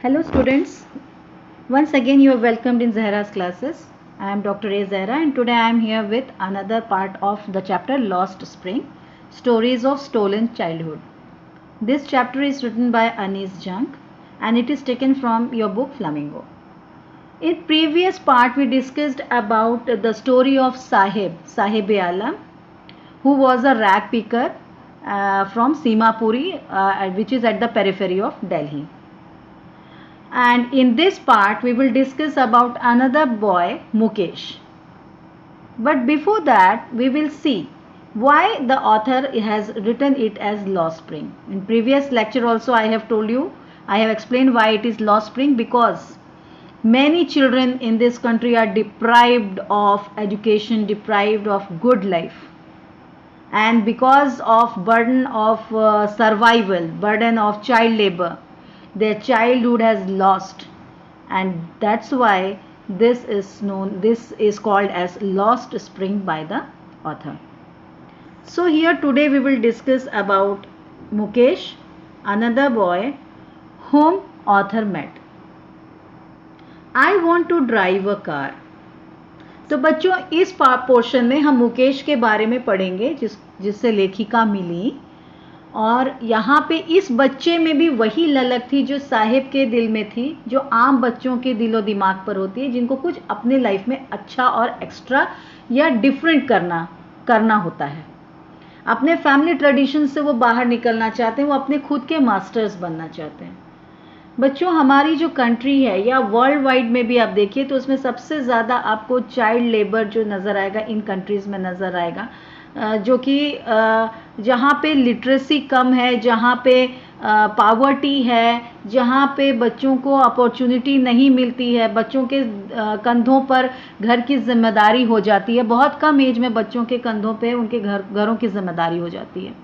Hello students, once again you are welcomed in Zahra's classes. I am Dr. A. Zahra and today I am here with another part of the chapter Lost Spring, Stories of Stolen Childhood. This chapter is written by Anis Jung and it is taken from your book Flamingo. In previous part we discussed about the story of Sahib Alam, who was a rag picker from Simapuri, which is at the periphery of Delhi. And in this part we will discuss about another boy, Mukesh. But before that we will see why the author has written it as Lost Spring. In previous lecture also I have told you, I have explained why it is Lost Spring, because many children in this country are deprived of education, deprived of good life, and because of burden of survival, burden of child labor, their childhood has lost, and that's why this is called as Lost Spring by the author. So here today we will discuss about Mukesh, another boy whom author met. I want to drive a car. तो बच्चों इस portion में हम मुकेश के बारे में पढ़ेंगे जिससे लेखिका मिली, और यहाँ पे इस बच्चे में भी वही ललक थी जो साहिब के दिल में थी, जो आम बच्चों के दिलो दिमाग पर होती है, जिनको कुछ अपने लाइफ में अच्छा और एक्स्ट्रा या डिफरेंट करना होता है। अपने फैमिली ट्रेडिशन से वो बाहर निकलना चाहते हैं, वो अपने खुद के मास्टर्स बनना चाहते हैं। बच्चों हमारी जो कंट्री है या वर्ल्ड वाइड में भी आप देखिए तो उसमें सबसे ज़्यादा आपको चाइल्ड लेबर जो नज़र आएगा इन कंट्रीज़ में नज़र आएगा, जो कि जहाँ पे लिटरेसी कम है, जहाँ पे पावर्टी है, जहाँ पे बच्चों को अपॉर्चुनिटी नहीं मिलती है, बच्चों के कंधों पर घर की जिम्मेदारी हो जाती है। बहुत कम एज में बच्चों के कंधों पे उनके घरों की जिम्मेदारी हो जाती है।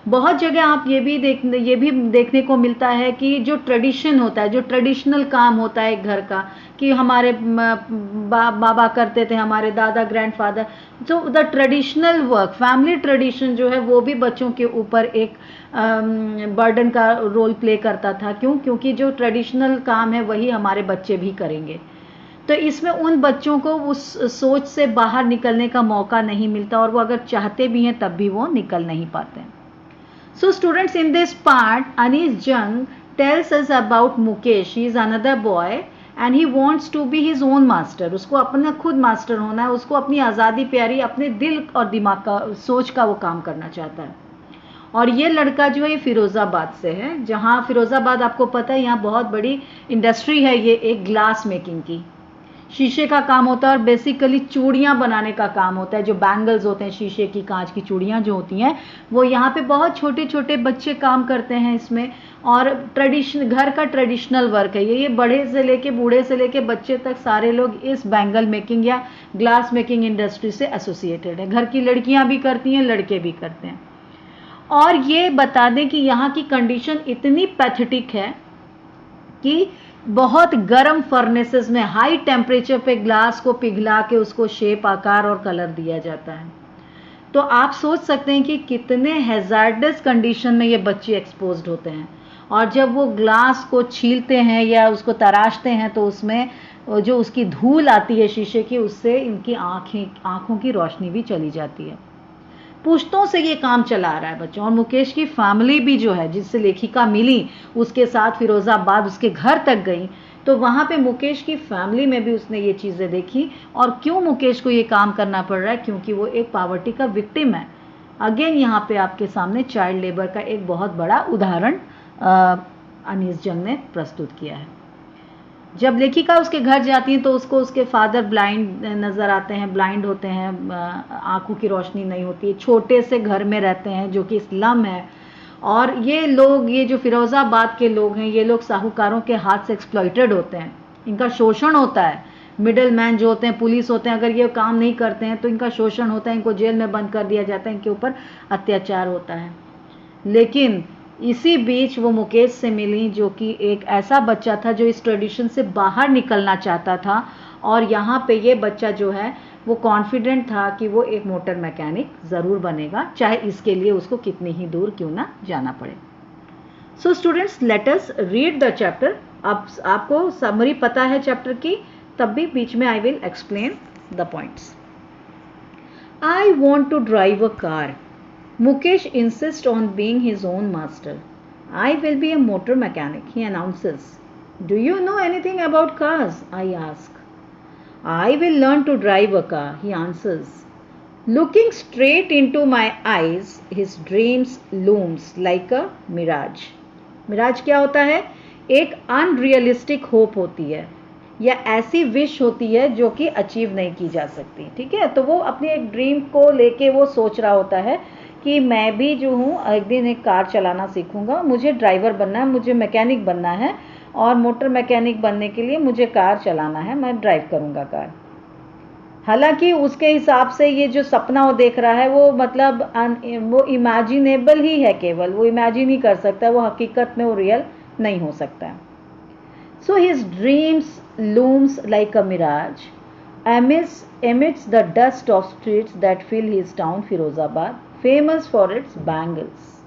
बहुत जगह आप ये भी देखने को मिलता है कि जो ट्रेडिशन होता है, जो ट्रेडिशनल काम होता है घर का, कि हमारे बाबा करते थे, हमारे दादा ग्रैंडफादर, तो the traditional work, family tradition जो है वो भी बच्चों के ऊपर एक बर्डन का रोल प्ले करता था। क्योंकि जो ट्रेडिशनल काम है वही हमारे बच्चे भी करेंगे। तो इसमें उन बच्चों को उस सोच से बाहर निकलने का मौका नहीं मिलता, और वो अगर चाहते भी हैं तब भी वो निकल नहीं पाते हैं। So students, in this part, Anis Jung tells us about Mukesh. He is another boy and he wants to be his own master. उसको अपना खुद मास्टर होना है, उसको अपनी आज़ादी प्यारी, अपने दिल और दिमाग का, सोच का वो काम करना चाहता है। और ये लड़का जो है ये फिरोज़ाबाद से है, जहाँ फिरोज़ाबाद आपको पता है यहाँ बहुत बड़ी इंडस्ट्री है, ये एक ग्लास मेकिंग की, शीशे का काम होता है, और बेसिकली चूड़ियाँ बनाने का काम होता है। जो बैंगल्स होते हैं, शीशे की, कांच की चूड़ियाँ जो होती हैं, वो यहाँ पे बहुत छोटे छोटे बच्चे काम करते हैं इसमें। और घर का ट्रेडिशनल वर्क है ये बड़े से लेके बूढ़े से लेके बच्चे तक सारे लोग इस बैंगल मेकिंग या ग्लास मेकिंग इंडस्ट्री से एसोसिएटेड है। घर की लड़कियाँ भी करती हैं, लड़के भी करते हैं। और ये बता दें कि यहाँ की कंडीशन इतनी पैथेटिक है कि बहुत गर्म फर्नेसेस में हाई टेम्परेचर पे ग्लास को पिघला के उसको शेप, आकार और कलर दिया जाता है। तो आप सोच सकते हैं कि कितने हैजार्डस कंडीशन में ये बच्चे एक्सपोज्ड होते हैं। और जब वो ग्लास को छीलते हैं या उसको तराशते हैं तो उसमें जो उसकी धूल आती है शीशे की, उससे इनकी आँखों की रोशनी भी चली जाती है। पुश्तों से ये काम चला रहा है बच्चों। और मुकेश की फैमिली भी जो है, जिससे लेखिका मिली, उसके साथ फिरोज़ाबाद उसके घर तक गई, तो वहाँ पे मुकेश की फैमिली में भी उसने ये चीज़ें देखी। और क्यों मुकेश को ये काम करना पड़ रहा है? क्योंकि वो एक पॉवर्टी का विक्टिम है। अगेन यहाँ पे आपके सामने चाइल्ड लेबर का एक बहुत बड़ा उदाहरण अनीस जंग ने प्रस्तुत किया है। जब लेखिका उसके घर जाती है तो उसको उसके फादर ब्लाइंड नज़र आते हैं, ब्लाइंड होते हैं, आंखों की रोशनी नहीं होती है, छोटे से घर में रहते हैं जो कि स्लम है। और ये लोग, ये जो फिरोज़ाबाद के लोग हैं, ये लोग साहूकारों के हाथ से एक्सप्लॉइटेड होते हैं, इनका शोषण होता है। मिडल मैन जो होते हैं, पुलिस होते हैं, अगर ये काम नहीं करते हैं तो इनका शोषण होता है, इनको जेल में बंद कर दिया जाता है, इनके ऊपर अत्याचार होता है। लेकिन इसी बीच वो मुकेश से मिली, जो कि एक ऐसा बच्चा था जो इस ट्रेडिशन से बाहर निकलना चाहता था। और यहाँ पे ये बच्चा जो है वो कॉन्फिडेंट था कि वो एक मोटर मैकेनिक ज़रूर बनेगा, चाहे इसके लिए उसको कितनी ही दूर क्यों ना जाना पड़े। So students, let us read the chapter अब आपको समरी पता है चैप्टर की, तब भी बीच में I will explain the points. I want to drive a car. Mukesh insists on being his own master. I will be a motor mechanic, he announces. Do you know anything about cars? I ask. I will learn to drive a car, he answers. Looking straight into my eyes, his dreams looms like a mirage. Mirage क्या होता है? एक unrealistic hope होती है या ऐसी wish होती है जो कि अचीव नहीं की जा सकती. ठीक है, तो वो अपनी एक ड्रीम को लेके वो सोच रहा होता है कि मैं भी जो हूँ एक दिन एक कार चलाना सीखूंगा, मुझे ड्राइवर बनना है, मुझे मैकेनिक बनना है, और मोटर मैकेनिक बनने के लिए मुझे कार चलाना है, मैं ड्राइव करूंगा कार. हालांकि उसके हिसाब से ये जो सपना वो देख रहा है वो मतलब वो इमेजिनेबल ही है, केवल वो इमेजिन ही कर सकता है, वो हकीकत में वो रियल नहीं हो सकता है. So his dreams looms like a mirage amidst the dust of streets that fill his town Firozabad, famous for its bangles.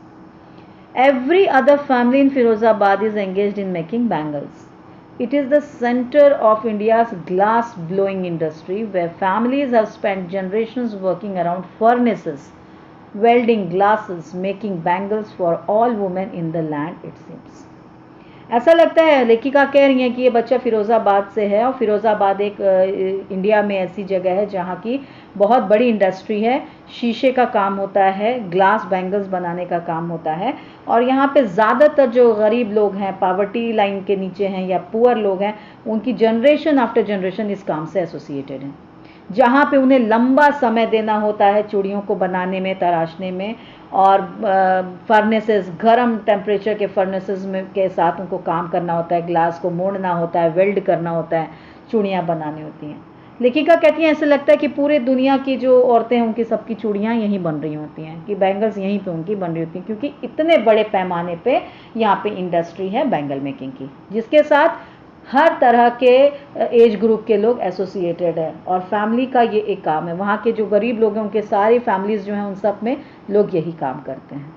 Every other family in Firozabad is engaged in making bangles. It is the center of India's glass blowing industry, where families have spent generations working around furnaces, welding glasses, making bangles for all women in the land, it seems. ऐसा लगता है, लेखिका कह रही है कि ये बच्चा फिरोज़ाबाद से है, और फिरोज़ाबाद एक इंडिया में ऐसी जगह है जहाँ की बहुत बड़ी इंडस्ट्री है, शीशे का काम होता है, ग्लास बैंगल्स बनाने का काम होता है, और यहाँ पे ज़्यादातर जो गरीब लोग हैं, पावर्टी लाइन के नीचे हैं या पुअर लोग हैं, उनकी जनरेशन आफ्टर जनरेशन इस काम से एसोसिएटेड हैं, जहाँ पे उन्हें लंबा समय देना होता है चूड़ियों को बनाने में, तराशने में, और फर्नेसेस, गर्म टेम्परेचर के फर्नेसेस में के साथ उनको काम करना होता है, ग्लास को मोड़ना होता है, वेल्ड करना होता है, चूड़ियाँ बनानी होती हैं. लेखिका कहती हैं ऐसे लगता है कि पूरे दुनिया की जो औरतें हैं उनकी सबकी चूड़ियाँ यहीं बन रही होती हैं, कि बैंगल्स यहीं पे उनकी बन रही होती हैं, क्योंकि इतने बड़े पैमाने पे यहाँ पे इंडस्ट्री है बैंगल मेकिंग की, जिसके साथ हर तरह के एज ग्रुप के लोग एसोसिएटेड है, और फैमिली का ये एक काम है. वहाँ के जो गरीब लोग हैं उनके सारी फैमिलीज जो हैं उन सब में लोग यही काम करते हैं.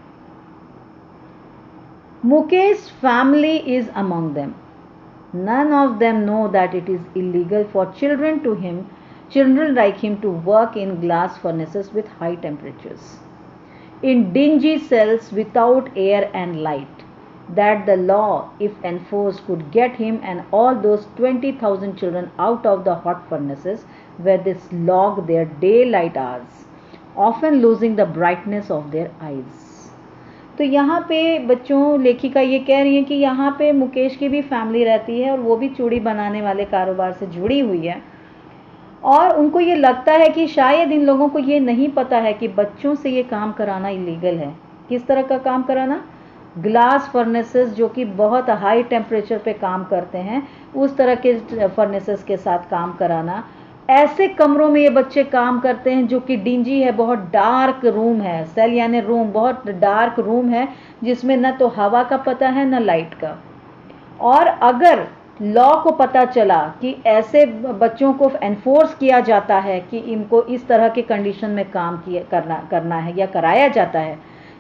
Mukesh family is among them. None of them know that it is illegal for children like him to work in glass furnaces with high temperatures, in dingy cells without air and light, that the law, if enforced, could get him and all those 20,000 children out of the hot furnaces where they slog their daylight hours, often losing the brightness of their eyes. तो यहाँ पे बच्चों लेखिका ये कह रही है कि यहाँ पे मुकेश की भी फैमिली रहती है, और वो भी चूड़ी बनाने वाले कारोबार से जुड़ी हुई है, और उनको ये लगता है कि शायद इन लोगों को ये नहीं पता है कि बच्चों से ये काम कराना इलीगल है. किस तरह का काम कराना? ग्लास फर्नेसेस जो कि बहुत हाई टेम्परेचर पे काम करते हैं, उस तरह के फर्नेसेस के साथ काम कराना. ऐसे कमरों में ये बच्चे काम करते हैं जो कि डिंजी है, बहुत डार्क रूम है, सेल यानी रूम, बहुत डार्क रूम है जिसमें न तो हवा का पता है न लाइट का. और अगर लॉ को पता चला कि ऐसे बच्चों को एनफोर्स किया जाता है कि इनको इस तरह के कंडीशन में काम करना है या कराया जाता है,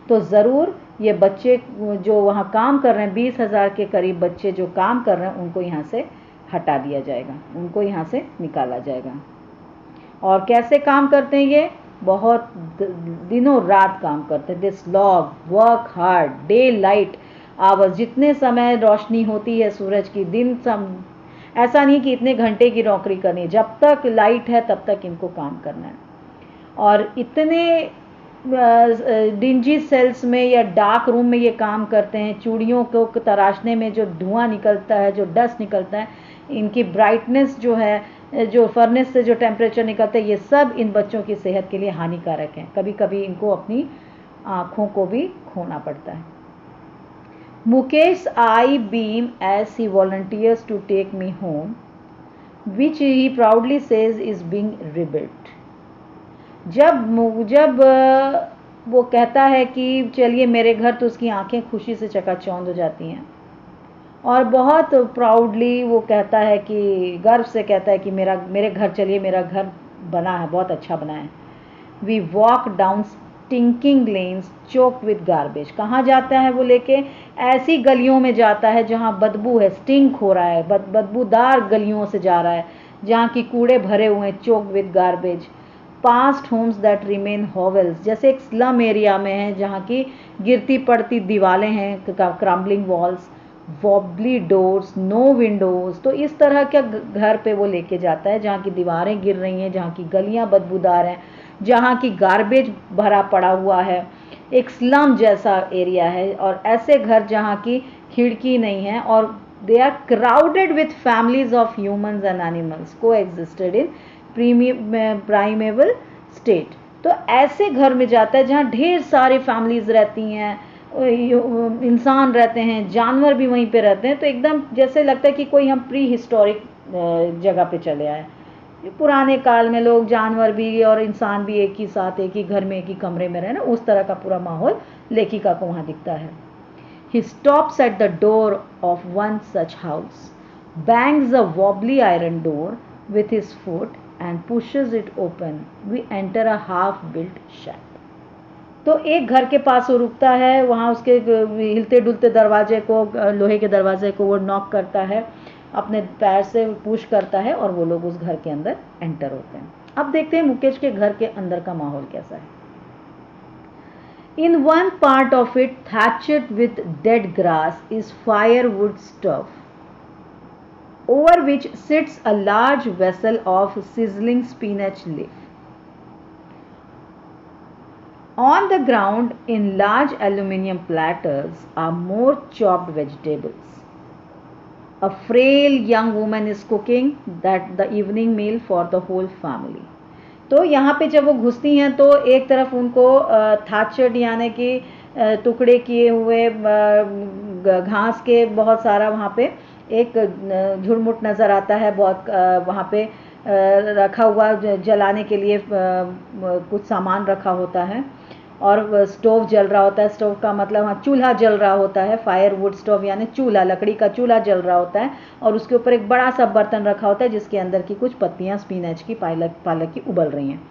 तो ज़रूर ये बच्चे जो वहाँ काम कर रहे हैं, 20,000 के करीब बच्चे जो काम कर रहे हैं, उनको यहाँ से हटा दिया जाएगा, उनको यहाँ से निकाला जाएगा. और कैसे काम करते हैं ये? बहुत दिनों रात काम करते हैं. This log work hard, day light hours, जितने समय रोशनी होती है सूरज की, दिन ऐसा नहीं कि इतने घंटे की नौकरी करनी है, जब तक लाइट है तब तक इनको काम करना है. और इतने डिंजी सेल्स में या डार्क रूम में ये काम करते हैं. चूड़ियों को तराशने में जो धुआं निकलता है, जो डस्ट निकलता है, इनकी ब्राइटनेस जो है, जो फर्नेस से जो टेम्परेचर निकलता है, ये सब इन बच्चों की सेहत के लिए हानिकारक है. कभी कभी इनको अपनी आँखों को भी खोना पड़ता है. Mukesh I beam as he volunteers to take me home, which he proudly says is being rebuilt. जब वो कहता है कि चलिए मेरे घर, तो उसकी आंखें खुशी से चकाचौंध हो जाती हैं, और बहुत प्राउडली वो कहता है कि गर्व से कहता है कि मेरे घर चलिए, मेरा घर बना है, बहुत अच्छा बना है. We walk down stinking lanes choked with garbage. कहाँ जाता है वो लेके? ऐसी गलियों में जाता है जहाँ बदबू है, स्टिंक हो रहा है, बदबूदार गलियों से जा रहा है जहाँ की कूड़े भरे हुए हैं, choked with garbage. Past homes that remain hovels, जैसे एक स्लम एरिया में है जहाँ की गिरती पड़ती दीवारें हैं, crumbling walls, wobbly doors, no windows. तो इस तरह के घर पे वो लेके जाता है जहाँ की दीवारें गिर रही हैं, जहाँ की गलियाँ बदबूदार हैं, जहाँ की गार्बेज भरा पड़ा हुआ है, एक स्लम जैसा एरिया है। और ऐसे घर जहाँ की खिड़की नहीं है और they are crowded with families of humans and animals coexisted in primeval state. तो ऐसे घर में जाता है जहाँ ढेर सारी फैमिलीज रहती हैं, इंसान रहते हैं, जानवर भी वहीं पे रहते हैं। तो एकदम जैसे लगता है कि कोई हम प्री हिस्टोरिक जगह पे चले आए। पुराने काल में लोग, जानवर भी और इंसान भी एक ही साथ, एक ही घर में, एक ही कमरे में रहे ना, उस तरह का पूरा माहौल लेखिका को वहाँ दिखता है। He stops at the door of one such house, bangs a wobbly iron door with his foot and pushes it open. We enter a half-built shack. तो एक घर के पास वो रुकता है, वहाँ उसके हिलते डुलते दरवाजे को, लोहे के दरवाजे को वो नॉक करता है, अपने पैर से पुश करता है और वो लोग उस घर के अंदर एंटर होते हैं। अब देखते हैं मुकेश के घर के अंदर का माहौल कैसा है। In one part of it, thatched with dead grass, is firewood stove, over which sits a large vessel of sizzling spinach leaf. On the ground, in large aluminium platters, are more chopped vegetables. A frail young woman is cooking that the evening meal for the whole family. तो यहाँ पे जब वो घुसती हैं तो एक तरफ उनको थाचड यानी कि टुकड़े किए हुए घास के बहुत सारा वहाँ पे एक झुरमुट नज़र आता है, बहुत वहाँ पे रखा हुआ जलाने के लिए कुछ सामान रखा होता है और स्टोव जल रहा होता है। स्टोव का मतलब वहाँ चूल्हा जल रहा होता है, फायरवुड स्टोव यानी चूल्हा, लकड़ी का चूल्हा जल रहा होता है और उसके ऊपर एक बड़ा सा बर्तन रखा होता है जिसके अंदर की कुछ पत्तियाँ स्पिनच की, पालक की उबल रही हैं।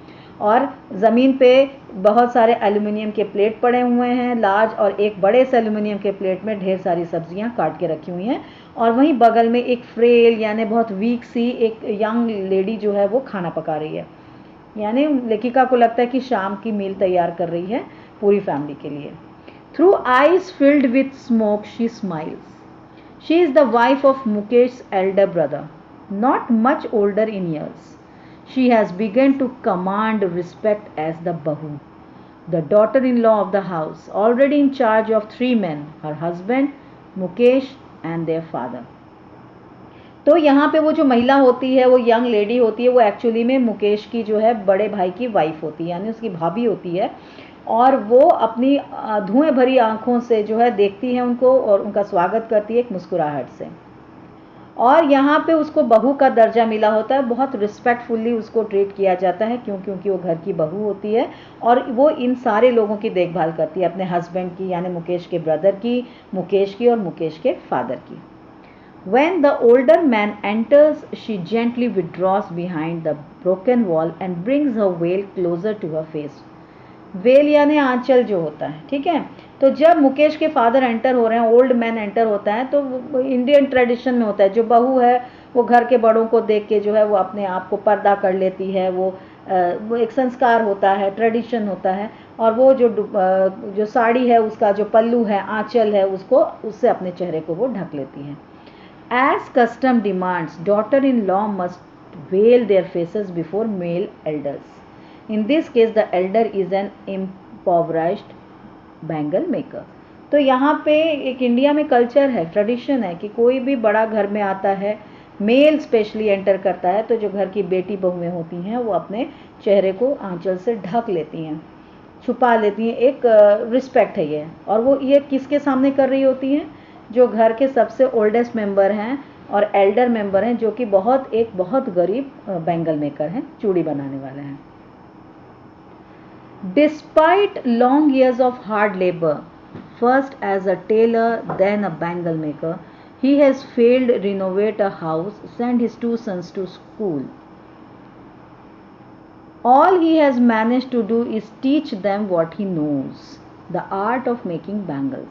और ज़मीन पे बहुत सारे एल्युमिनियम के प्लेट पड़े हुए हैं लार्ज, और एक बड़े से एल्युमिनियम के प्लेट में ढेर सारी सब्जियां काट के रखी हुई हैं। और वहीं बगल में एक फ्रेल यानी बहुत वीक सी एक यंग लेडी जो है वो खाना पका रही है, यानी लेखिका को लगता है कि शाम की मील तैयार कर रही है पूरी फैमिली के लिए। Through eyes filled with smoke she smiles. She is the wife of Mukesh Elder brother, not much older in years. She has begun to command respect as the Bahu, the daughter-in-law of the house, already in charge of 3 men, her husband, Mukesh and their father. तो यहाँ पे वो जो महिला होती है, वो young lady होती है, वो एक्चुअली में मुकेश की जो है बड़े भाई की वाइफ होती है, यानी उसकी भाभी होती है। और वो अपनी धुएं भरी आंखों से जो है देखती है उनको और उनका स्वागत करती है एक मुस्कुराहट से। और यहाँ पे उसको बहू का दर्जा मिला होता है, बहुत रिस्पेक्टफुली उसको ट्रीट किया जाता है क्योंकि वो घर की बहू होती है और वो इन सारे लोगों की देखभाल करती है, अपने हस्बैंड की यानी मुकेश के ब्रदर की, मुकेश की और मुकेश के फादर की। When the older man enters, she gently withdraws behind the broken wall and brings her veil closer to her face. Well यानी आंचल जो होता है, ठीक है। तो जब मुकेश के फादर एंटर हो रहे हैं, ओल्ड मैन एंटर होता है, तो इंडियन ट्रेडिशन में होता है जो बहू है वो घर के बड़ों को देख के जो है वो अपने आप को पर्दा कर लेती है, वो एक संस्कार होता है, ट्रेडिशन होता है। और वो जो साड़ी है उसका जो पल्लू है, आंचल है, उससे अपने चेहरे को वो ढक लेती है। As custom demands, daughter in law must veil their faces before male elders. In this case, the elder is an impoverished bangle maker. तो यहाँ पे एक इंडिया में कल्चर है, ट्रेडिशन है कि कोई भी बड़ा घर में आता है, मेल स्पेशली एंटर करता है, तो जो घर की बेटी बहुएं होती हैं वो अपने चेहरे को आंचल से ढक लेती हैं, छुपा लेती हैं, एक रिस्पेक्ट है ये। और वो ये किसके सामने कर रही होती हैं? जो घर के सबसे ओल्डेस्ट मेंबर हैं और एल्डर मेंबर हैं, जो कि बहुत गरीब बैंगल मेकर हैं, चूड़ी बनाने वाले हैं। Despite long years of hard labor, first as a tailor, then a bangle maker, he has failed to renovate a house, send his 2 sons to school, All he has managed to do is teach them what he knows, the art of making bangles.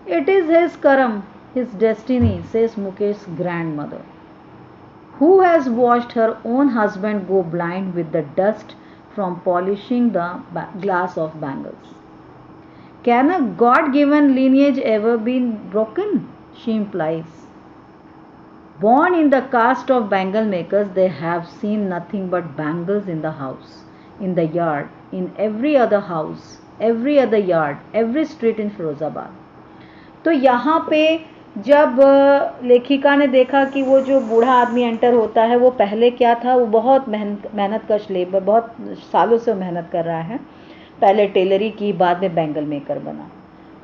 It is his karam, his destiny, says Mukesh's grandmother, who has watched her own husband go blind with the dust from polishing the glass of bangles. Can a God-given lineage ever be broken? She implies. Born in the caste of bangle makers, they have seen nothing but bangles in the house, in the yard, in every other house, every other yard, every street in Firozabad. तो यहाँ पे जब लेखिका ने देखा कि वो जो बूढ़ा आदमी एंटर होता है वो पहले क्या था, वो बहुत मेहनत कश लेबर, बहुत सालों से मेहनत कर रहा है, पहले टेलरी की, बाद में बैंगल मेकर बना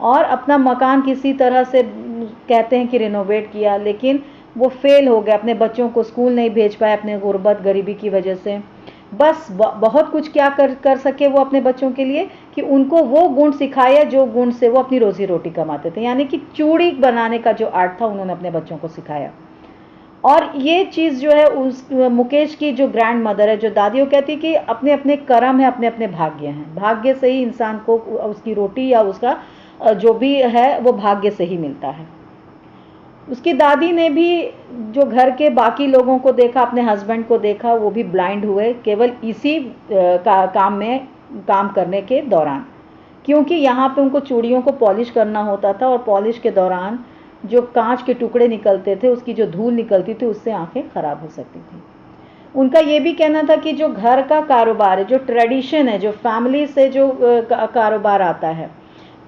और अपना मकान किसी तरह से कहते हैं कि रिनोवेट किया, लेकिन वो फेल हो गया, अपने बच्चों को स्कूल नहीं भेज पाए अपने गुर्बत गरीबी की वजह से। बस बहुत कुछ क्या कर सके वो अपने बच्चों के लिए कि उनको वो गुण सिखाया जो गुण से वो अपनी रोजी रोटी कमाते थे, यानी कि चूड़ी बनाने का जो आर्ट था उन्होंने अपने बच्चों को सिखाया। और ये चीज़ जो है उस मुकेश की जो ग्रैंड मदर है, जो दादी, वो कहती कि अपने अपने कर्म है, अपने अपने भाग्य हैं, भाग्य से ही इंसान को उसकी रोटी या उसका जो भी है वो भाग्य से ही मिलता है। उसकी दादी ने भी जो घर के बाकी लोगों को देखा, अपने हस्बैंड को देखा, वो भी ब्लाइंड हुए केवल इसी काम करने के दौरान, क्योंकि यहाँ पे उनको चूड़ियों को पॉलिश करना होता था और पॉलिश के दौरान जो कांच के टुकड़े निकलते थे, उसकी जो धूल निकलती थी, उससे आंखें खराब हो सकती थी। उनका ये भी कहना था कि जो घर का कारोबार है, जो ट्रेडिशन है, जो फैमिली से जो कारोबार आता है,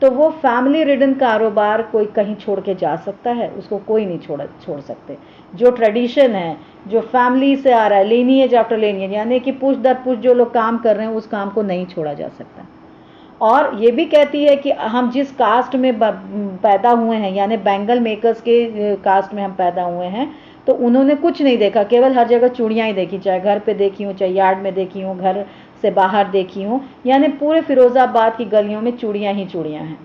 तो वो फैमिली रिडन कारोबार कोई कहीं छोड़ के जा सकता है, उसको कोई नहीं छोड़ सकते। जो ट्रेडिशन है, जो फैमिली से आ रहा है, लीनिएज आफ्टर लीनिएज, यानी कि पुश दर पुश जो लोग काम कर रहे हैं उस काम को नहीं छोड़ा जा सकता। और ये भी कहती है कि हम जिस कास्ट में पैदा हुए हैं, यानी बैंगल मेकर्स के कास्ट में हम पैदा हुए हैं, तो उन्होंने कुछ नहीं देखा, केवल हर जगह चूड़ियाँ ही देखी, चाहे घर पे देखी हूँ, चाहे यार्ड में देखी हूँ, घर से बाहर देखी हूँ, यानी पूरे फिरोज़ाबाद की गलियों में चूड़ियाँ ही चूड़ियाँ हैं।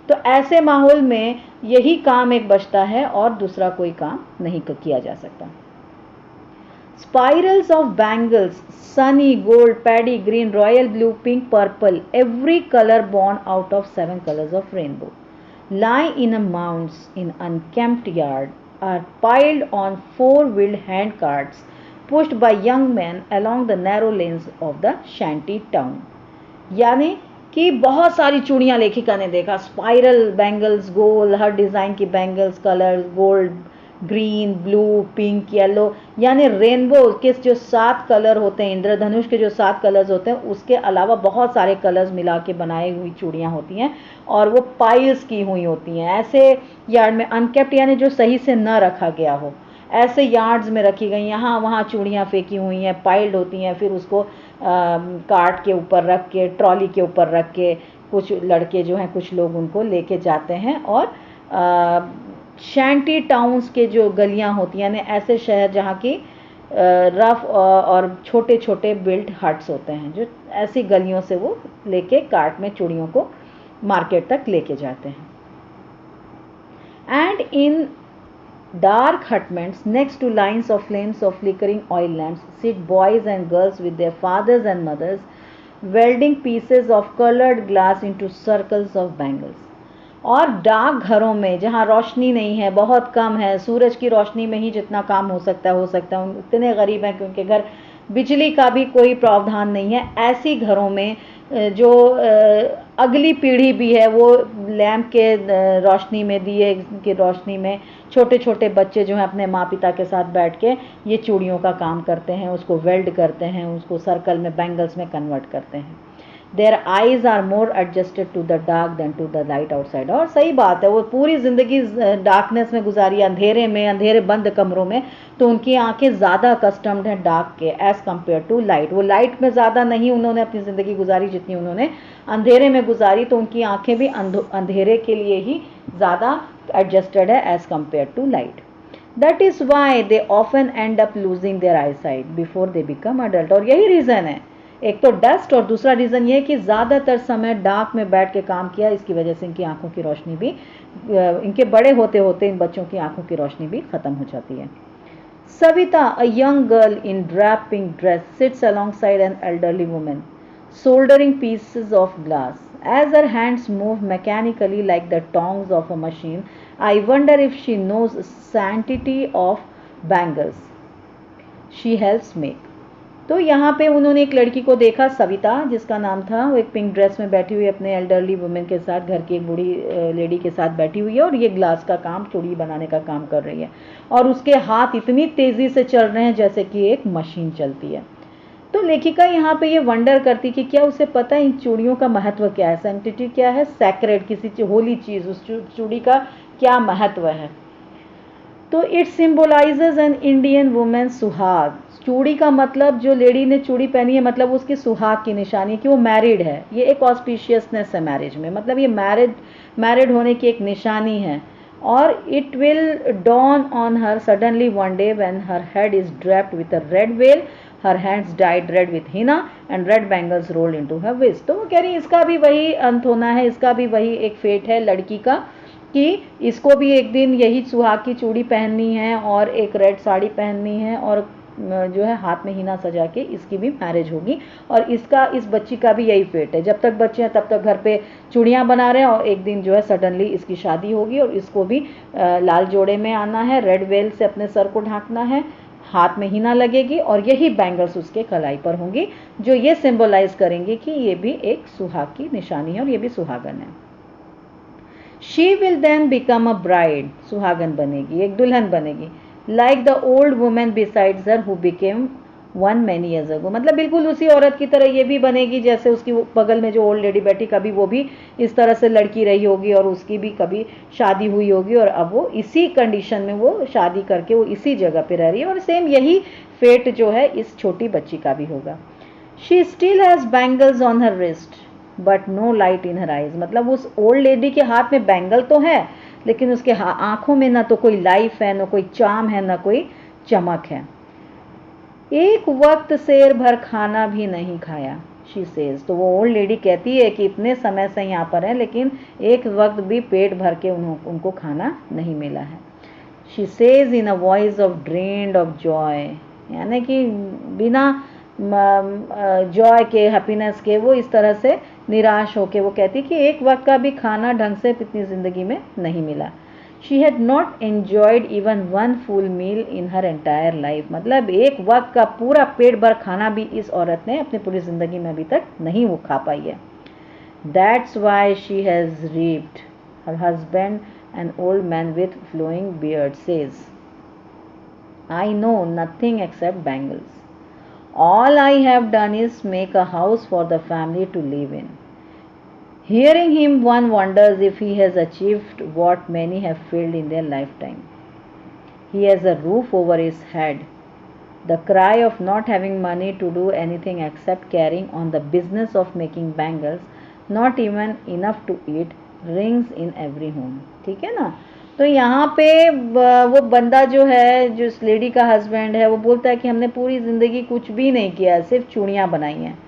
तो ऐसे माहौल में यही काम एक बचता है और दूसरा कोई काम नहीं किया जा सकता। Spirals of bangles, sunny, gold, paddy, green, royal blue, pink, purple, every color born out of 7 colors of rainbow, lie in a mounds in unkempt yard, are piled on 4-wheeled hand carts pushed by young men along the narrow lanes of the shanty town. यानी कि बहुत सारी चूड़ियाँ लेखिका ने देखा, spiral bangles, गोल, हर design की bangles, colours, gold, green, blue, pink, yellow, यानी रेनबो के जो 7 कलर होते हैं, इंद्रधनुष के जो 7 कलर्स होते हैं, उसके अलावा बहुत सारे कलर्स मिला के बनाई हुई चूड़ियाँ होती हैं और वो पाइल्स की हुई होती हैं। ऐसे यार्ड में अनकेप्ट, यानी जो सही से न रखा गया हो, ऐसे यार्ड्स में रखी गई, यहाँ वहाँ चूड़ियाँ फेंकी हुई हैं, पाइल्ड होती हैं, फिर उसको कार्ट के ऊपर रख के, ट्रॉली के ऊपर रख के, कुछ लड़के जो हैं, कुछ लोग उनको लेके जाते हैं और शैंटी टाउन्स के जो गलियां होती हैं, ऐसे शहर जहाँ की रफ और छोटे छोटे बिल्ट हट्स होते हैं, जो ऐसी गलियों से वो लेके कार्ट में चूड़ियों को मार्केट तक लेके जाते हैं। And in dark hutments next to lines of flames of flickering oil lamps sit boys and girls with their fathers and mothers welding pieces of colored glass into circles of bangles. और डाक घरों में जहाँ रोशनी नहीं है, बहुत कम है, सूरज की रोशनी में ही जितना काम हो सकता है, उतने गरीब हैं क्योंकि घर बिजली का भी कोई प्रावधान नहीं है, ऐसी घरों में जो अगली पीढ़ी भी है वो लैंप के रोशनी में, दिए की रोशनी में छोटे छोटे बच्चे जो हैं अपने माँ पिता के साथ बैठ के ये चूड़ियों का काम करते हैं, उसको वेल्ड करते हैं, उसको सर्कल में बैंगल्स में कन्वर्ट करते हैं। Their eyes are more adjusted to the dark than to the light outside. और सही बात है, वो पूरी ज़िंदगी डार्कनेस में गुजारी, अंधेरे में, अंधेरे बंद कमरों में, तो उनकी आंखें ज़्यादा कस्टम्ड हैं डार्क के एज़ कम्पेयर टू लाइट। वो लाइट में ज़्यादा नहीं उन्होंने अपनी ज़िंदगी गुजारी जितनी उन्होंने अंधेरे में गुजारी, तो उनकी आंखें भी अंधेरे के लिए ही ज़्यादा एडजस्टेड है as compare to light. That is why they often end up losing their eyesight before they become adult. और यही रीज़न है, एक तो डस्ट और दूसरा रीज़न ये कि ज़्यादातर समय डार्क में बैठ के काम किया, इसकी वजह से इनकी आंखों की रोशनी भी, इनके बड़े होते होते इन बच्चों की आंखों की रोशनी भी ख़त्म हो जाती है। Savita, a young girl in drab pink dress, sits alongside an elderly woman, soldering pieces of glass. As her hands move mechanically like the tongs of a machine, I wonder if she knows sanctity of bangles she helps make. तो यहाँ पे उन्होंने एक लड़की को देखा, सविता जिसका नाम था, वो एक पिंक ड्रेस में बैठी हुई अपने एल्डरली वुमेन के साथ, घर की एक बूढ़ी लेडी के साथ बैठी हुई है और ये ग्लास का काम, चूड़ी बनाने का काम कर रही है और उसके हाथ इतनी तेज़ी से चल रहे हैं जैसे कि एक मशीन चलती है। तो लेखिका यहाँ पे ये वंडर करती कि क्या उसे पता है इन चूड़ियों का महत्व क्या है, सैंक्टिटी क्या है, सैक्रेड, किसी होली चीज़, उस चूड़ी का क्या महत्व है। तो it symbolises an Indian women सुहाग। चूड़ी का मतलब, जो लेडी ने चूड़ी पहनी है मतलब उसकी सुहाग की निशानी है कि वो मैरिड है। ये एक ऑस्पिशियसनेस है मैरिज में, मतलब ये मैरिड होने की एक निशानी है। और it will dawn on her suddenly one day when her head is draped with a red veil, her hands dyed red with henna and red bangles rolled into her waist. तो वो कह रही है इसका भी वही अंत होना है, इसका भी वही एक फेट है लड़की का कि इसको भी एक दिन यही सुहाग की चूड़ी पहननी है और एक रेड साड़ी पहननी है और जो है हाथ में हिना सजा के इसकी भी मैरिज होगी। और इसका, इस बच्ची का भी यही फेट है, जब तक बच्चे हैं तब तक घर पे चूड़ियाँ बना रहे हैं और एक दिन जो है सडनली इसकी शादी होगी और इसको भी लाल जोड़े में आना है, रेड वेल से अपने सर को ढांकना है, हाथ में हिना लगेगी और यही बैंगल्स उसके कलाई पर होंगी जो ये सिंबलाइज करेंगे कि ये भी एक सुहाग की निशानी है और ये भी सुहागन है। She will then become a bride, सुहागन बनेगी, एक दुल्हन बनेगी, like the old woman besides her who became one many years ago। मतलब बिल्कुल उसी औरत की तरह ये भी बनेगी जैसे उसकी बगल में जो ओल्ड लेडी बैठी, कभी वो भी इस तरह से लड़की रही होगी और उसकी भी कभी शादी हुई होगी और अब वो इसी कंडीशन में वो शादी करके वो इसी जगह पे रह रही है और सेम यही फेट जो है इस छोटी बच्ची का भी होगा। She still has bangles on her wrist but no light in her eyes. मतलब उस ओल्ड लेडी के हाथ में बैंगल तो है लेकिन उसके आंखों में ना तो कोई लाइफ है, ना कोई चार्म है, ना कोई चमक है। एक वक्त शेर भर खाना भी नहीं खाया, शी सेज। तो वो ओल्ड लेडी कहती है कि इतने समय से यहाँ पर है लेकिन एक वक्त भी पेट भर के उनको खाना नहीं मिला है। She says in a voice of drained of Joy, यानी कि बिना जॉय के, हैप्पीनेस के, वो इस तरह से निराश होके वो कहती कि एक वक्त का भी खाना ढंग से इतनी ज़िंदगी में नहीं मिला। She had not enjoyed even one full meal in her entire life. मतलब एक वक्त का पूरा पेट भर खाना भी इस औरत ने अपनी पूरी ज़िंदगी में अभी तक नहीं वो खा पाई है। That's why she has reaped her husband an old man with flowing beard says, I know nothing except bangles. All I have done is make a house for the family to live in. Hearing him, one wonders if he has achieved what many have failed in their lifetime. He has a roof over his head. The cry of not having money to do anything except carrying on the business of making bangles, not even enough to eat, rings in every home. ठीक है ना। तो यहाँ पे वो बंदा जो है, जो इस लेडी का हस्बैंड है, वो बोलता है कि हमने पूरी ज़िंदगी कुछ भी नहीं किया, सिर्फ चूड़ियाँ बनाई हैं।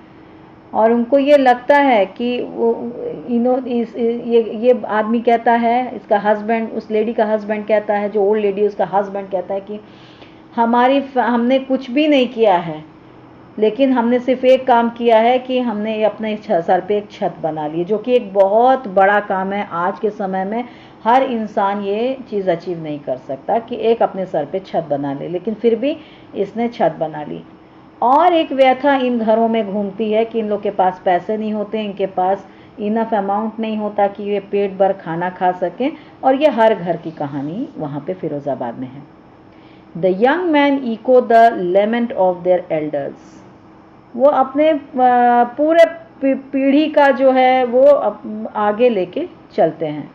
और उनको ये लगता है कि वो ये आदमी कहता है, इसका हस्बैंड, उस लेडी का हस्बैंड कहता है, जो ओल्ड लेडी उसका हस्बैंड कहता है कि हमने कुछ भी नहीं किया है लेकिन हमने सिर्फ एक काम किया है कि हमने अपने सर पे एक छत बना ली, जो कि एक बहुत बड़ा काम है। आज के समय में हर इंसान ये चीज़ अचीव नहीं कर सकता कि एक अपने सर पे छत बना ले, लेकिन फिर भी इसने छत बना ली। और एक व्यथा इन घरों में घूमती है कि इन लोग के पास पैसे नहीं होते, इनके पास इनफ अमाउंट नहीं होता कि ये पेट भर खाना खा सकें। और ये हर घर की कहानी वहाँ पे फिरोज़ाबाद में है। The young man echo the lament of their elders. वो अपने पूरे पीढ़ी का जो है वो आगे लेके चलते हैं।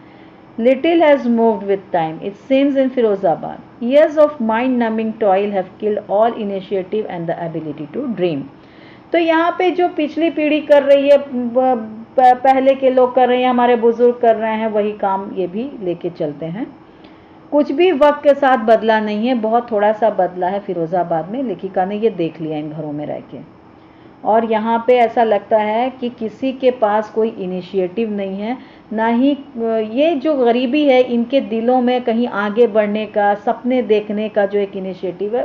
Little has moved with time, it seems, in Firozabad. Years of mind-numbing toil have killed all initiative and the ability to dream. तो यहाँ पे जो पिछली पीढ़ी कर रही है, पहले के लोग कर रहे हैं, हमारे बुजुर्ग कर रहे हैं, वही काम ये भी लेके चलते हैं। कुछ भी वक्त के साथ बदला नहीं है, बहुत थोड़ा सा बदला है फिरोज़ाबाद में। लेखिका ने ये देख लिया इन घरों में रह के। और यहाँ पे ऐसा लगता है कि किसी के पास कोई इनिशिएटिव नहीं है, ना ही ये जो गरीबी है इनके दिलों में कहीं आगे बढ़ने का, सपने देखने का जो एक इनिशिएटिव है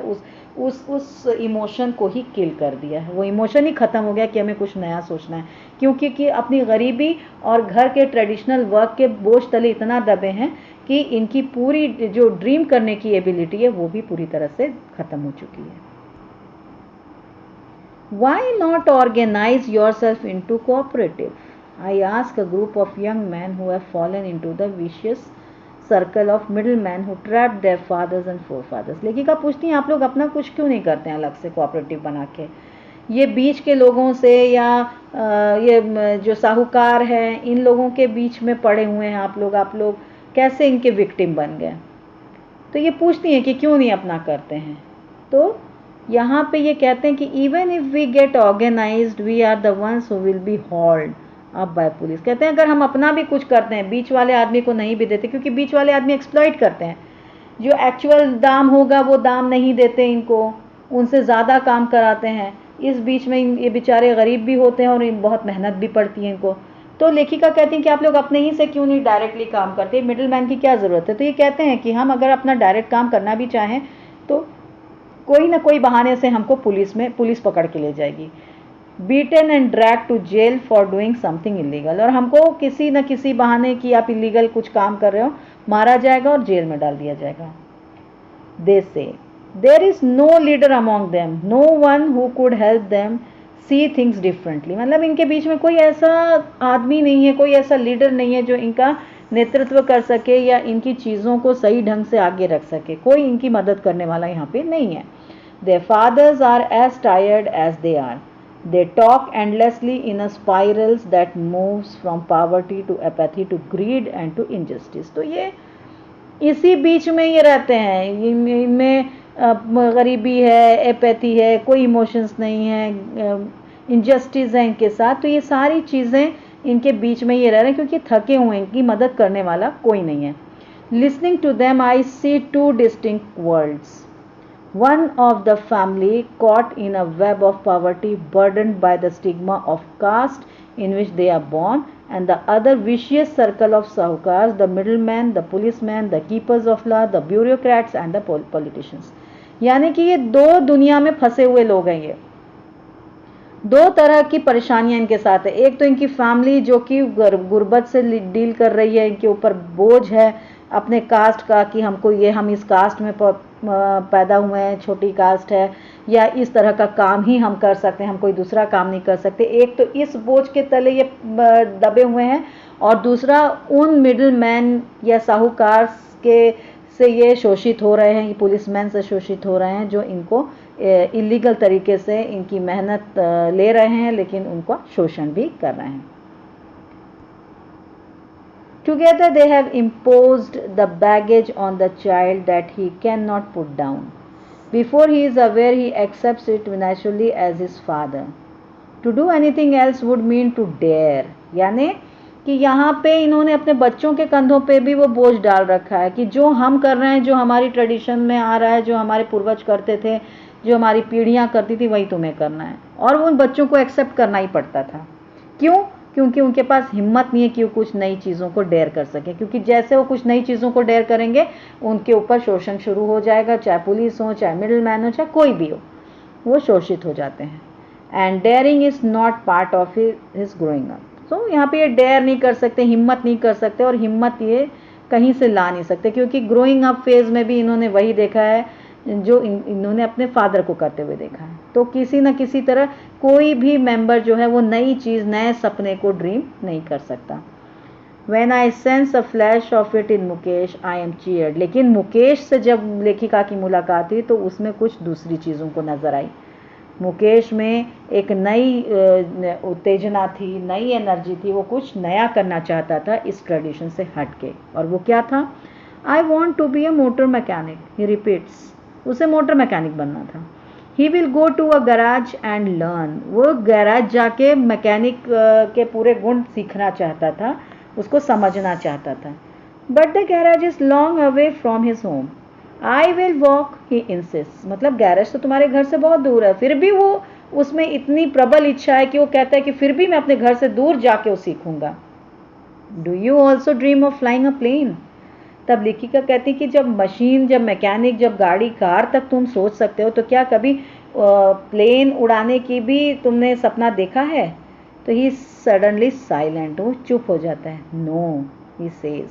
उस इमोशन को ही किल कर दिया है। वो इमोशन ही ख़त्म हो गया कि हमें कुछ नया सोचना है, क्योंकि कि अपनी गरीबी और घर के ट्रेडिशनल वर्क के बोझ तले इतना दबे हैं कि इनकी पूरी जो ड्रीम करने की एबिलिटी है वो भी पूरी तरह से ख़त्म हो चुकी है। Why not organize yourself into cooperative? I ask a group of young men who have fallen into the vicious circle of middle man who trap their fathers and forefathers. लेखिका पूछती हैं आप लोग अपना कुछ क्यों नहीं करते हैं अलग से कोऑपरेटिव बना के? ये बीच के लोगों से या ये जो साहूकार हैं इन लोगों के बीच में पड़े हुए हैं आप लोग कैसे इनके विक्टिम बन गए? तो ये पूछती हैं कि क्यों नहीं अपना करते हैं। तो यहाँ पे ये कहते हैं कि even if we get organised we are the ones who will be hauled up by police. कहते हैं अगर हम अपना भी कुछ करते हैं बीच वाले आदमी को नहीं भी देते, क्योंकि बीच वाले आदमी एक्सप्लॉइट करते हैं, जो एक्चुअल दाम होगा वो दाम नहीं देते इनको, उनसे ज़्यादा काम कराते हैं। इस बीच में ये बेचारे गरीब भी होते हैं और बहुत मेहनत भी पड़ती है इनको। तो लेखिका कहती हैं कि आप लोग अपने ही से क्यों नहीं डायरेक्टली काम करते, मिडिल मैन की क्या ज़रूरत है? तो ये कहते हैं कि हम अगर अपना डायरेक्ट काम करना भी चाहें तो कोई ना कोई बहाने से हमको पुलिस पकड़ के ले जाएगी, beaten and drag to jail for doing something illegal, और हमको किसी न किसी बहाने कि आप इलीगल कुछ काम कर रहे हो मारा जाएगा और जेल में डाल दिया जाएगा। They say there is no leader among them, no one who could help them see things differently. मतलब इनके बीच में कोई ऐसा आदमी नहीं है, कोई ऐसा लीडर नहीं है जो इनका नेतृत्व कर सके या इनकी चीज़ों को सही ढंग से आगे रख सके। कोई इनकी मदद करने वाला यहाँ पे नहीं है। Their fathers are as tired as they are. They talk endlessly in a spirals that moves from poverty to apathy to greed and to injustice. तो ये इसी बीच में ये रहते हैं, इनमें गरीबी है, एपैथी है, कोई इमोशंस नहीं है, इनजस्टिस है इनके साथ। तो ये सारी चीज़ें इनके बीच में ये रह रहे हैं क्योंकि थके हुए हैं, इनकी मदद करने वाला कोई नहीं है। Listening to them I see two distinct worlds. One of the family caught in a web of poverty burdened by the stigma of caste in which they are born, and the other vicious circle of sahukars, the middlemen, the policemen, the keepers of law, the bureaucrats and the politicians. यानी कि ये दो दुनिया में फंसे हुए लोग हैं। ये दो तरह की परेशानियां इनके साथ है। एक तो इनकी फैमिली जो कि गुर्बत से डील कर रही है, इनके ऊपर बोझ है अपने कास्ट का कि हम इस कास्ट में पैदा हुए हैं, छोटी कास्ट है, या इस तरह का काम ही हम कर सकते हैं, हम कोई दूसरा काम नहीं कर सकते। एक तो इस बोझ के तले ये दबे हुए हैं, और दूसरा उन मिडिल मैन या साहूकार के से ये शोषित हो रहे हैं, पुलिसमैन से शोषित हो रहे हैं जो इनको इलीगल तरीके से इनकी मेहनत ले रहे हैं लेकिन उनका शोषण भी कर रहे हैं। Together they have imposed the baggage on the child that he cannot put down. Before he is aware, he accepts it naturally as his father. To do anything else would mean to dare. यानी कि यहाँ पे इन्होंने अपने बच्चों के कंधों पे भी वो बोझ डाल रखा है कि जो हम कर रहे हैं, जो हमारी ट्रेडिशन में आ रहा है, जो हमारे पूर्वज करते थे, जो हमारी पीढ़ियाँ करती थी, वही तुम्हें करना है। और वो उन बच्चों को एक्सेप्ट करना ही पड़ता था। क्यों? क्योंकि उनके पास हिम्मत नहीं है कि वो कुछ नई चीज़ों को डेयर कर सके, क्योंकि जैसे वो कुछ नई चीज़ों को डेयर करेंगे उनके ऊपर शोषण शुरू हो जाएगा, चाहे पुलिस हो, चाहे मिडिल मैन हो, चाहे कोई भी हो, वो शोषित हो जाते हैं। And daring is not part of his growing up. तो यहाँ पे ये डेयर नहीं कर सकते, हिम्मत नहीं कर सकते, और हिम्मत ये कहीं से ला नहीं सकते, क्योंकि ग्रोइंग अप फेज़ में भी इन्होंने वही देखा है जो इन्होंने अपने फादर को करते हुए देखा है। तो किसी न किसी तरह कोई भी मेंबर जो है वो नई चीज़, नए सपने को ड्रीम नहीं कर सकता। When I sense a flash of it in Mukesh I am cheered। लेकिन मुकेश से जब लेखिका की मुलाकात हुई तो उसमें कुछ दूसरी चीज़ों को नज़र आई। मुकेश में एक नई उत्तेजना थी, नई एनर्जी थी, वो कुछ नया करना चाहता था इस ट्रेडिशन से हट के। और वो क्या था? I want to be a motor mechanic, he repeats। उसे मोटर मैकेनिक बनना था। He will go to a garage and learn। वो गैराज जाके मैकेनिक के पूरे गुण सीखना चाहता था, उसको समझना चाहता था। But the garage is long away from his home। I will walk, he insists। मतलब गैराज तो तुम्हारे घर से बहुत दूर है, फिर भी वो उसमें इतनी प्रबल इच्छा है कि वो कहता है कि फिर भी मैं अपने घर से दूर जाके वो सीखूंगा। Do you also dream of flying a plane? तब लेखिका कहती कि जब मशीन, जब मैकेनिक, जब गाड़ी, कार तक तुम सोच सकते हो, तो क्या कभी प्लेन उड़ाने की भी तुमने सपना देखा है? तो ही सडनली साइलेंट, वो चुप हो जाता है। No, he says,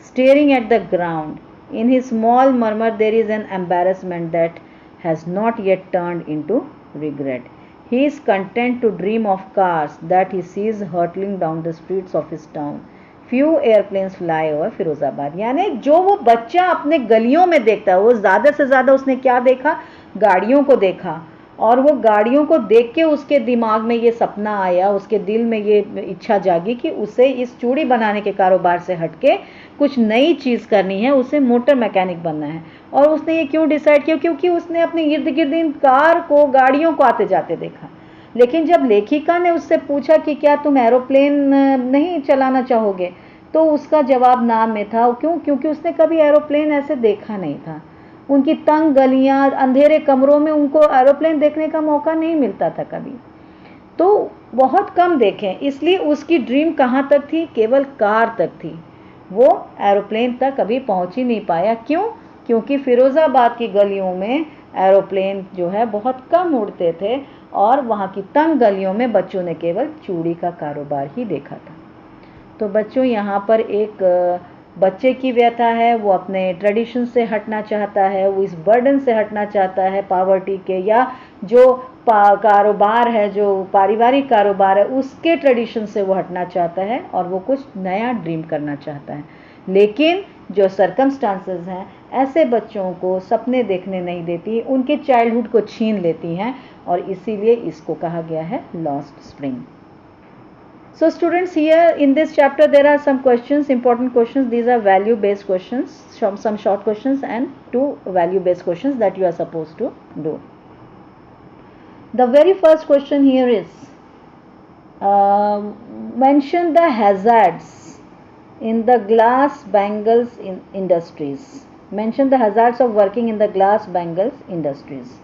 staring at the ground. In his small murmur there is an embarrassment that has not yet turned into regret. He is content to dream of cars that he sees hurtling down the streets of his town. Few airplanes fly over Firozabad. यानी जो वो बच्चा अपने गलियों में देखता है, वो ज़्यादा से ज़्यादा उसने क्या देखा? गाड़ियों को देखा, और वो गाड़ियों को देख के उसके दिमाग में ये सपना आया, उसके दिल में ये इच्छा जागी कि उसे इस चूड़ी बनाने के कारोबार से हटके कुछ नई चीज़ करनी है, उसे मोटर मैकेनिक बनना है। और उसने ये क्यों डिसाइड किया? क्योंकि उसने अपने इर्द गिर्द इन कार को, गाड़ियों को आते जाते देखा। लेकिन जब लेखिका ने उससे पूछा कि क्या तुम एरोप्लेन नहीं चलाना चाहोगे, तो उसका जवाब ना में था। क्यों? क्योंकि उसने कभी एरोप्लेन ऐसे देखा नहीं था। उनकी तंग गलियां, अंधेरे कमरों में उनको एरोप्लेन देखने का मौका नहीं मिलता था कभी, तो बहुत कम देखें। इसलिए उसकी ड्रीम कहाँ तक थी? केवल कार तक थी। वो एरोप्लेन तक कभी पहुंच ही नहीं पाया। क्यों? क्योंकि फिरोज़ाबाद की गलियों में एरोप्लेन जो है बहुत कम उड़ते थे, और वहाँ की तंग गलियों में बच्चों ने केवल चूड़ी का कारोबार ही देखा था। तो बच्चों, यहाँ पर एक बच्चे की व्यथा है, वो अपने ट्रेडिशन से हटना चाहता है, वो इस बर्डन से हटना चाहता है पॉवर्टी के, या जो कारोबार है, जो पारिवारिक कारोबार है, उसके ट्रेडिशन से वो हटना चाहता है, और वो कुछ नया ड्रीम करना चाहता है। लेकिन जो सर्कमस्टांसेस हैं, ऐसे बच्चों को सपने देखने नहीं देती, उनके चाइल्डहुड को छीन लेती हैं, और इसीलिए इसको कहा गया है lost spring. So students, here in this chapter there are some questions, important questions. These are value based questions, some short questions and two value based questions that you are supposed to do. The very first question here is, mention the hazards in the glass bangles industries. Mention the hazards of working in the glass bangles industries.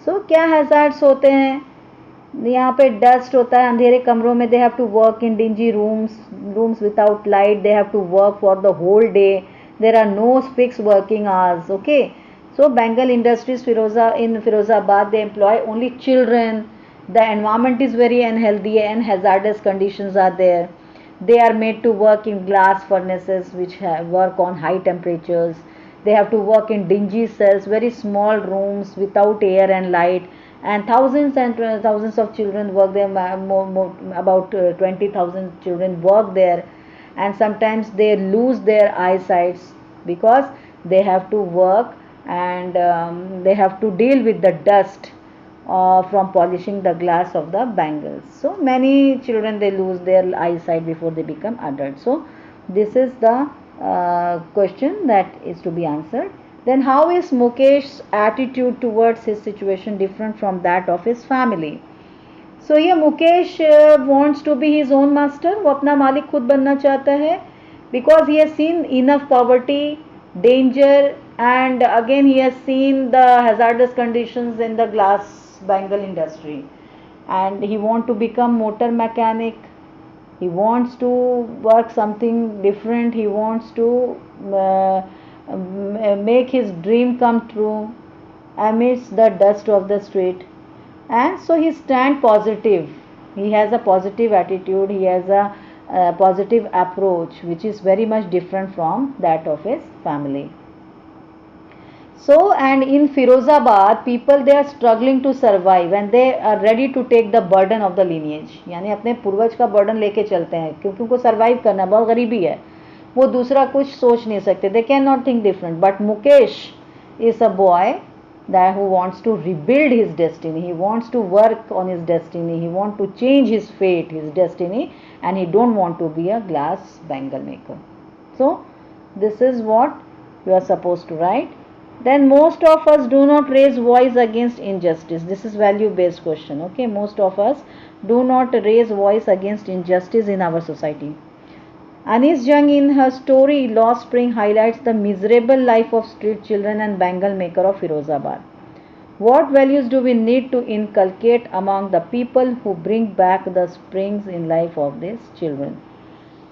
So क्या hazards होते हैं? यहाँ पे dust होता है, अंधेरे कमरों में they have to work in dingy rooms without light, they have to work for the whole day, there are no fix working hours. Okay, so bangle industries Firozabad, they employ only children. The environment is very unhealthy and hazardous conditions are there. They are made to work in glass furnaces which work on high temperatures. They have to work in dingy cells, very small rooms without air and light, and thousands of children work there. About 20,000 children work there, and sometimes they lose their eyesight because they have to work, and they have to deal with the dust from polishing the glass of the bangles. So many children, they lose their eyesight before they become adults. So this is the question that is to be answered. Then how is Mukesh's attitude towards his situation different from that of his family? So here Mukesh wants to be his own master. वो अपना मालिक खुद बनना चाहता है, because he has seen enough poverty, danger, and again he has seen the hazardous conditions in the glass bangle industry, and he wants to become motor mechanic. He wants to work something different. He wants to make his dream come true amidst the dust of the street. And so he stand positive. He has a positive attitude. He has a positive approach, which is very much different from that of his family. So, and in Firozabad, people, they are struggling to survive and they are ready to take the burden of the lineage. यानी अपने पूर्वज का burden लेके चलते हैं, क्योंकि उनको survive करना, बहुत गरीबी है, वो दूसरा कुछ सोच नहीं सकते. They cannot think different. But Mukesh is a boy that who wants to rebuild his destiny. He wants to work on his destiny. He wants to change his fate, his destiny, and he don't want to be a glass bangle maker. So this is what you are supposed to write. Then most of us do not raise voice against injustice. This is value based question. Okay, most of us do not raise voice against injustice in our society. Anis Jung in her story Lost Spring highlights the miserable life of street children and bangle maker of Firozabad. What values do we need to inculcate among the people who bring back the springs in life of these children?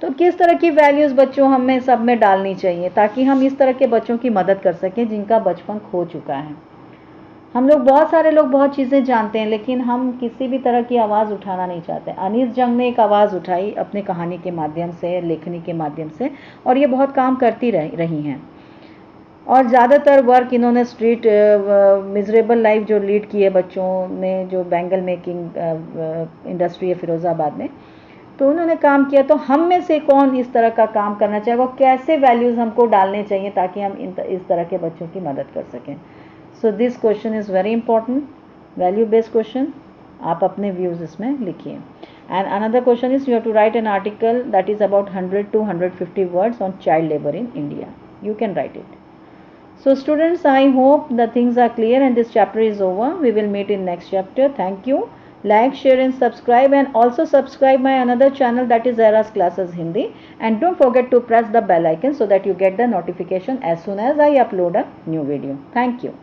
तो किस तरह की values बच्चों हमें सब में डालनी चाहिए ताकि हम इस तरह के बच्चों की मदद कर सकें जिनका बचपन खो चुका है। हम लोग बहुत सारे लोग बहुत चीज़ें जानते हैं लेकिन हम किसी भी तरह की आवाज़ उठाना नहीं चाहते। अनीस जंग ने एक आवाज़ उठाई अपनी कहानी के माध्यम से, लेखनी के माध्यम से, और ये बहुत काम करती रही हैं। और ज़्यादातर वर्क इन्होंने स्ट्रीट मिजरेबल लाइफ जो लीड की है बच्चों ने, जो बैंगल मेकिंग इंडस्ट्री है फिरोज़ाबाद में, तो उन्होंने काम किया। तो हम में से कौन इस तरह का काम करना चाहेगा, कैसे वैल्यूज़ हमको डालने चाहिए ताकि हम इस तरह के बच्चों की मदद कर सकें। So this question is very important, value based question. आप अपने व्यूज़ इसमें लिखिए। And another question is you have to write an article that is about 100 to 150 words on child labour in India. You can write it. So students, I hope the things are clear and this chapter is over. We will meet in next chapter. Thank you. Like, share and subscribe, and also subscribe my another channel, that is Zahra's Classes Hindi, and don't forget to press the bell icon so that you get the notification as soon as I upload a new video. Thank you.